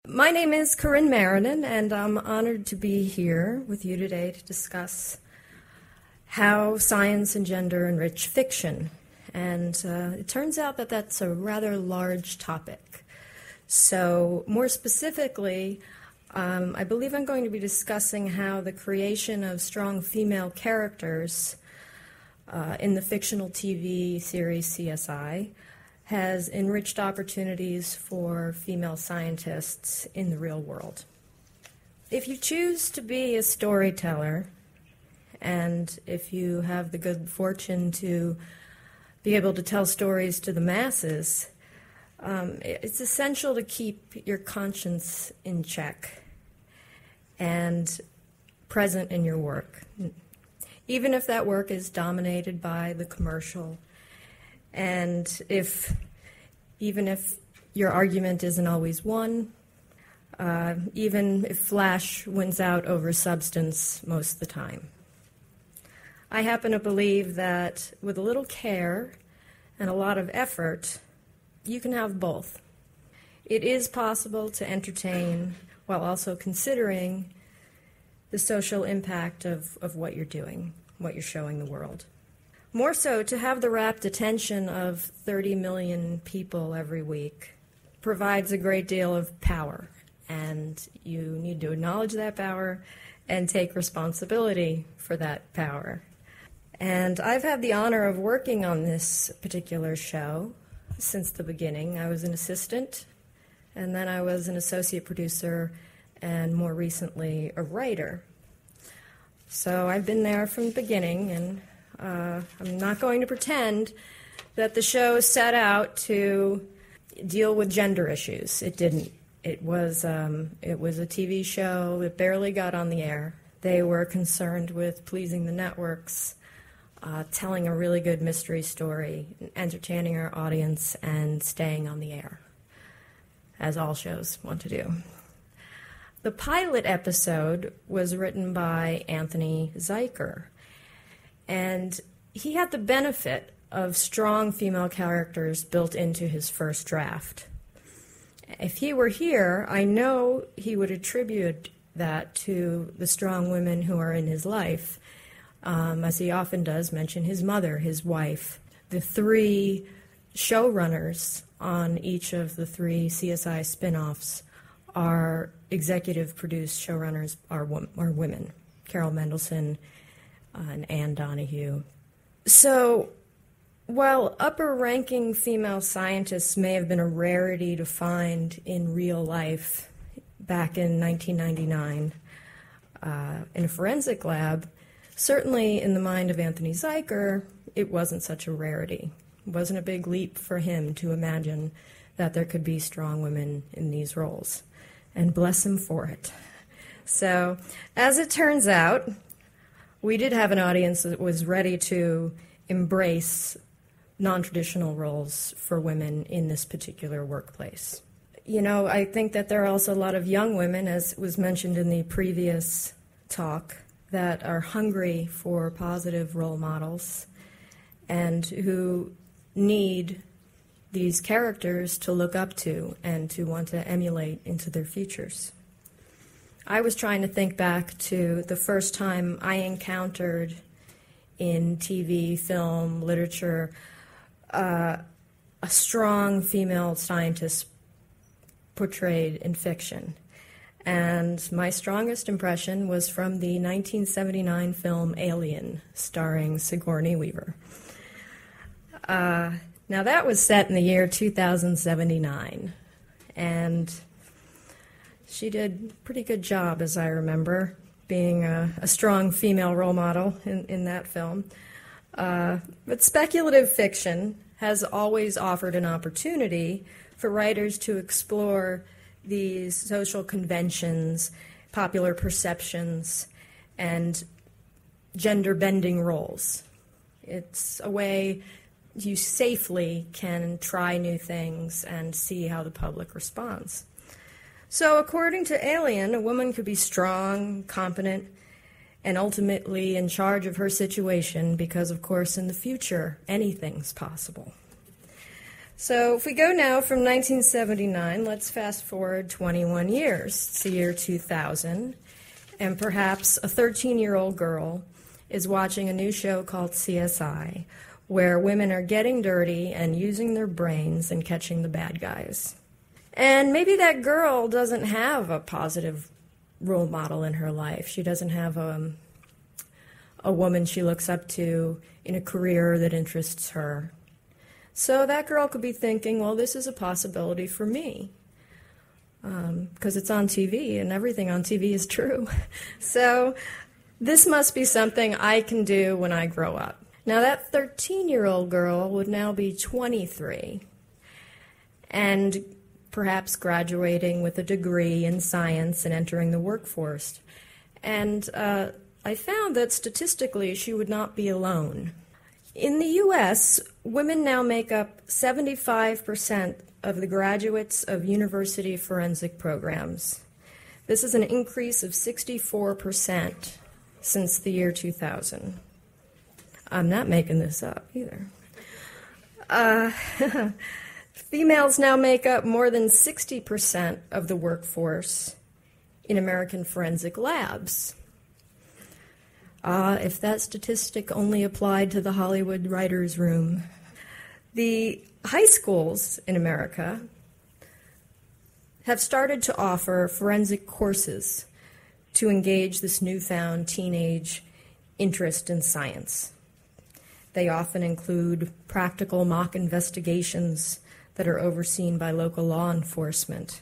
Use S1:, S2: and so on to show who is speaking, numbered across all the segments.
S1: My name is Corinne Marrinan, and I'm honored to be here with you today to discuss how science and gender enrich fiction. And it turns out that that's a rather large topic. So more specifically, I believe I'm going to be discussing how the creation of strong female characters in the fictional TV series CSI has enriched opportunities for female scientists in the real world. If you choose to be a storyteller, and if you have the good fortune to be able to tell stories to the masses, it's essential to keep your conscience in check and present in your work, even if that work is dominated by the commercial. And even if your argument isn't always won, even if flash wins out over substance most of the time. I happen to believe that with a little care and a lot of effort, you can have both. It is possible to entertain while also considering the social impact of what you're doing, what you're showing the world. More so, to have the rapt attention of 30 million people every week provides a great deal of power, and you need to acknowledge that power and take responsibility for that power. And I've had the honor of working on this particular show since the beginning. I was an assistant, and then I was an associate producer, and more recently a writer. So I've been there from the beginning, and I'm not going to pretend that the show set out to deal with gender issues. It didn't. It was a TV show. It barely got on the air. They were concerned with pleasing the networks, telling a really good mystery story, entertaining our audience, and staying on the air, as all shows want to do. The pilot episode was written by Anthony Zuiker, and he had the benefit of strong female characters built into his first draft. If he were here, I know he would attribute that to the strong women who are in his life, as he often does mention his mother, his wife. The three showrunners on each of the three CSI spin-offs are executive produced showrunners are women, Carol Mendelsohn and Anne Donahue. So while upper-ranking female scientists may have been a rarity to find in real life back in 1999 in a forensic lab, certainly in the mind of Anthony Zuiker, it wasn't such a rarity. It wasn't a big leap for him to imagine that there could be strong women in these roles. And bless him for it. So, as it turns out, we did have an audience that was ready to embrace non-traditional roles for women in this particular workplace. You know, I think that there are also a lot of young women, as was mentioned in the previous talk, that are hungry for positive role models and who need these characters to look up to and to want to emulate into their futures. I was trying to think back to the first time I encountered in TV, film, literature, a strong female scientist portrayed in fiction. And my strongest impression was from the 1979 film Alien, starring Sigourney Weaver. Now that was set in the year 2079, and she did a pretty good job, as I remember, being a strong female role model in that film. But speculative fiction has always offered an opportunity for writers to explore these social conventions, popular perceptions, and gender-bending roles. It's a way you safely can try new things and see how the public responds. So according to Alien, a woman could be strong, competent, and ultimately in charge of her situation because, of course, in the future, anything's possible. So if we go now from 1979, let's fast forward 21 years. It's the year 2000, and perhaps a 13-year-old girl is watching a new show called CSI, where women are getting dirty and using their brains and catching the bad guys. And maybe that girl doesn't have a positive role model in her life. She doesn't have a woman she looks up to in a career that interests her. So that girl could be thinking, well, this is a possibility for me, because it's on TV, and everything on TV is true. So this must be something I can do when I grow up. Now, that 13-year-old girl would now be 23, and perhaps graduating with a degree in science and entering the workforce. And I found that statistically she would not be alone. In the U.S., women now make up 75% of the graduates of university forensic programs. This is an increase of 64% since the year 2000. I'm not making this up either. Females now make up more than 60% of the workforce in American forensic labs. If that statistic only applied to the Hollywood writers' room. The high schools in America have started to offer forensic courses to engage this newfound teenage interest in science. They often include practical mock investigations that are overseen by local law enforcement.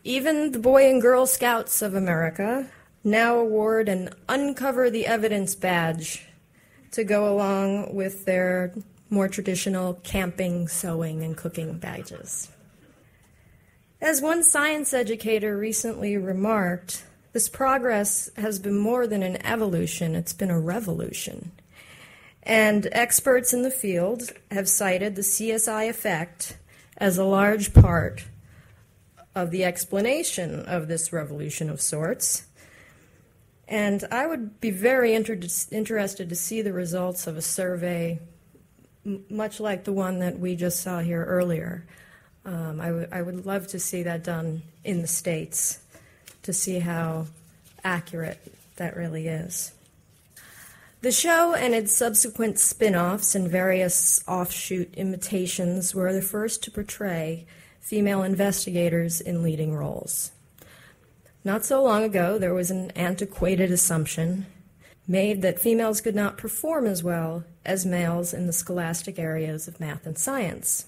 S1: Even the Boy and Girl Scouts of America now award an Uncover the Evidence badge to go along with their more traditional camping, sewing, and cooking badges. As one science educator recently remarked, this progress has been more than an evolution, it's been a revolution. And experts in the field have cited the CSI effect as a large part of the explanation of this revolution of sorts. And I would be very interested to see the results of a survey much like the one that we just saw here earlier. I would love to see that done in the States to see how accurate that really is. The show and its subsequent spin-offs and various offshoot imitations were the first to portray female investigators in leading roles. Not so long ago, there was an antiquated assumption made that females could not perform as well as males in the scholastic areas of math and science.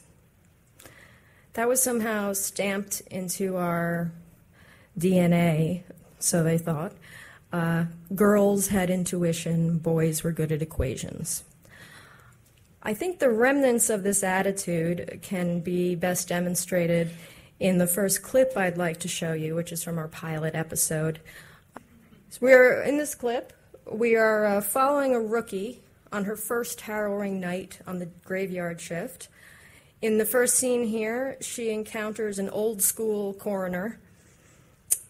S1: That was somehow stamped into our DNA, so they thought. Girls had intuition, boys were good at equations. I think the remnants of this attitude can be best demonstrated in the first clip I'd like to show you, which is from our pilot episode. In this clip, we are following a rookie on her first harrowing night on the graveyard shift. In the first scene here, she encounters an old-school coroner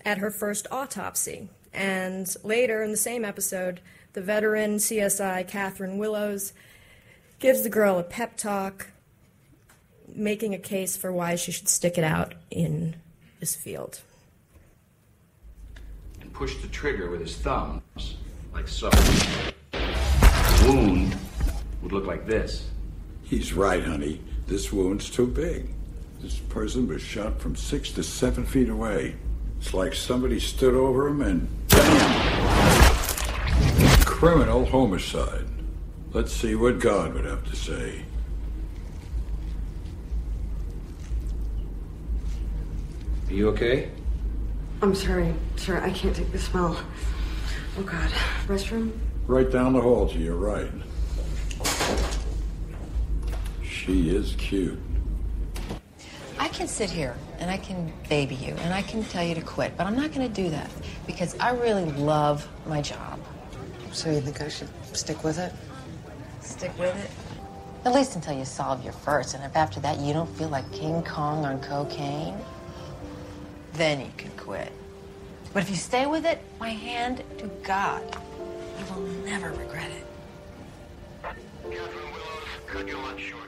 S1: at her first autopsy. And later in the same episode, the veteran CSI Catherine Willows gives the girl a pep talk, making a case for why she should stick it out in this field.
S2: And push the trigger with his thumbs, like so. The wound would look like this.
S3: He's right, honey. This wound's too big. This person was shot from 6 to 7 feet away. It's like somebody stood over him and bam! Criminal homicide. Let's see what God would have to say.
S2: Are you okay?
S4: I'm sorry, sir. I can't take the smell. Oh, God. Restroom?
S3: Right down the hall to your right. She is cute.
S5: I can sit here and I can baby you and I can tell you to quit, but I'm not going to do that because I really love my job.
S4: So you think I should stick with it?
S5: Stick with it? At least until you solve your first, and if after that you don't feel like King Kong on cocaine, then you can quit. But if you stay with it, my hand to God, you will never regret it.
S6: Catherine Willows, cut your lunch short.